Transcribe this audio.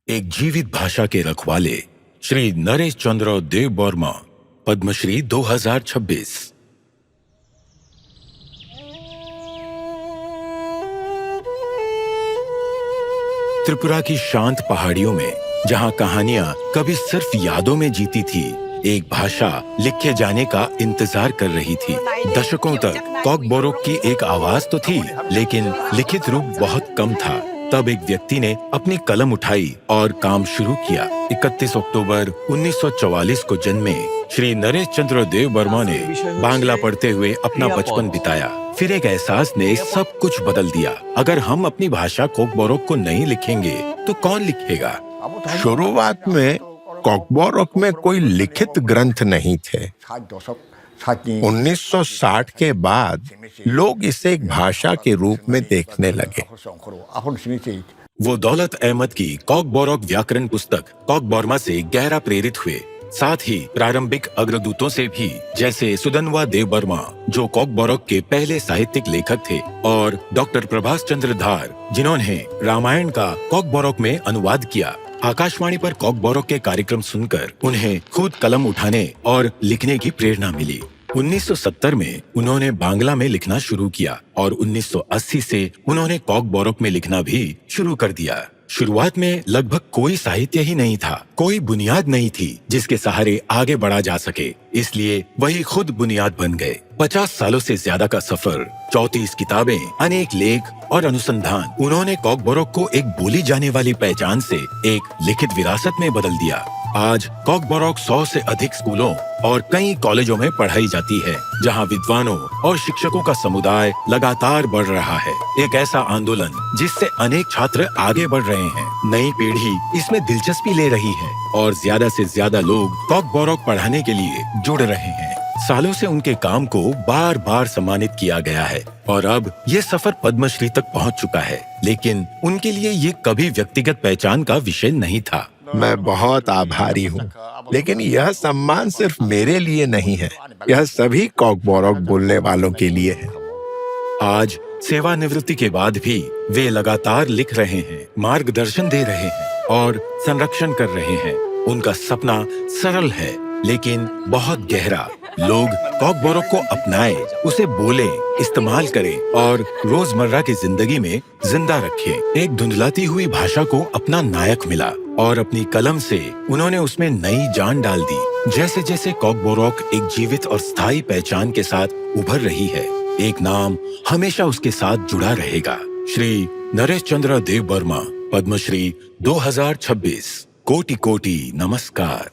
एक जीवित भाषा के रखवाले श्री नरेश चंद्र देव बर्मा, पद्मश्री 2026। त्रिपुरा की शांत पहाड़ियों में जहां कहानियां कभी सिर्फ यादों में जीती थी, एक भाषा लिखे जाने का इंतजार कर रही थी। दशकों तक कॉकबोरोक की एक आवाज तो थी, लेकिन लिखित रूप बहुत कम था। तब एक व्यक्ति ने अपनी कलम उठाई और काम शुरू किया। 31 अक्टूबर 1944 को जन्मे श्री नरेश चंद्र देव बर्मा ने बांग्ला पढ़ते हुए अपना बचपन बिताया। फिर एक एहसास ने सब कुछ बदल दिया। अगर हम अपनी भाषा कॉकबोरोक को नहीं लिखेंगे तो कौन लिखेगा? शुरुआत में कॉकबोरोक में कोई लिखित ग्रंथ नहीं थे। 1960 के बाद लोग इसे एक भाषा के रूप में देखने लगे। वो दौलत अहमद की कॉकबोरोक व्याकरण पुस्तक कॉकबोर्मा से गहरा प्रेरित हुए। साथ ही प्रारंभिक अग्रदूतों से भी, जैसे सुधनवा देव बर्मा जो कॉकबोरोक के पहले साहित्यिक लेखक थे, और डॉक्टर प्रभास चंद्र धार जिन्होंने रामायण का कॉकबोरोक में अनुवाद किया। आकाशवाणी पर कॉकबोरोक के कार्यक्रम सुनकर उन्हें खुद कलम उठाने और लिखने की प्रेरणा मिली। 1970 में उन्होंने बांग्ला में लिखना शुरू किया और 1980 से उन्होंने कॉकबोरोक में लिखना भी शुरू कर दिया। शुरुआत में लगभग कोई साहित्य ही नहीं था, कोई बुनियाद नहीं थी जिसके सहारे आगे बढ़ा जा सके, इसलिए वही खुद बुनियाद बन गए। 50 सालों से ज्यादा का सफर, 34 किताबें, अनेक लेख और अनुसंधान, उन्होंने कॉकबोरोक को एक बोली जाने वाली पहचान से एक लिखित विरासत में बदल दिया। आज कॉकबोरोक 100 से अधिक स्कूलों और कई कॉलेजों में पढ़ाई जाती है, जहां विद्वानों और शिक्षकों का समुदाय लगातार बढ़ रहा है। एक ऐसा आंदोलन जिससे अनेक छात्र आगे बढ़ रहे हैं। नई पीढ़ी इसमें दिलचस्पी ले रही है और ज्यादा से ज्यादा लोग कॉकबोरोक पढ़ाने के लिए जुड़ रहे हैं। सालों से उनके काम को बार बार सम्मानित किया गया है और अब ये सफर पद्मश्री तक पहुंच चुका है। लेकिन उनके लिए ये कभी व्यक्तिगत पहचान का विषय नहीं था। मैं बहुत आभारी हूँ, लेकिन यह सम्मान सिर्फ मेरे लिए नहीं है, यह सभी कॉकबोरोक बोलने वालों के लिए है। आज सेवानिवृत्ति के बाद भी वे लगातार लिख रहे हैं, मार्गदर्शन दे रहे हैं और संरक्षण कर रहे हैं। उनका सपना सरल है लेकिन बहुत गहरा। लोग कॉकबोरोक को अपनाएं, उसे बोलें, इस्तेमाल करें और रोजमर्रा की जिंदगी में जिंदा रखें। एक धुंधलाती हुई भाषा को अपना नायक मिला और अपनी कलम से उन्होंने उसमें नई जान डाल दी। जैसे जैसे कॉकबोरोक एक जीवित और स्थायी पहचान के साथ उभर रही है, एक नाम हमेशा उसके साथ जुड़ा रहेगा। श्री नरेश चंद्र देव बर्मा, पद्मश्री 2026। कोटि कोटि नमस्कार।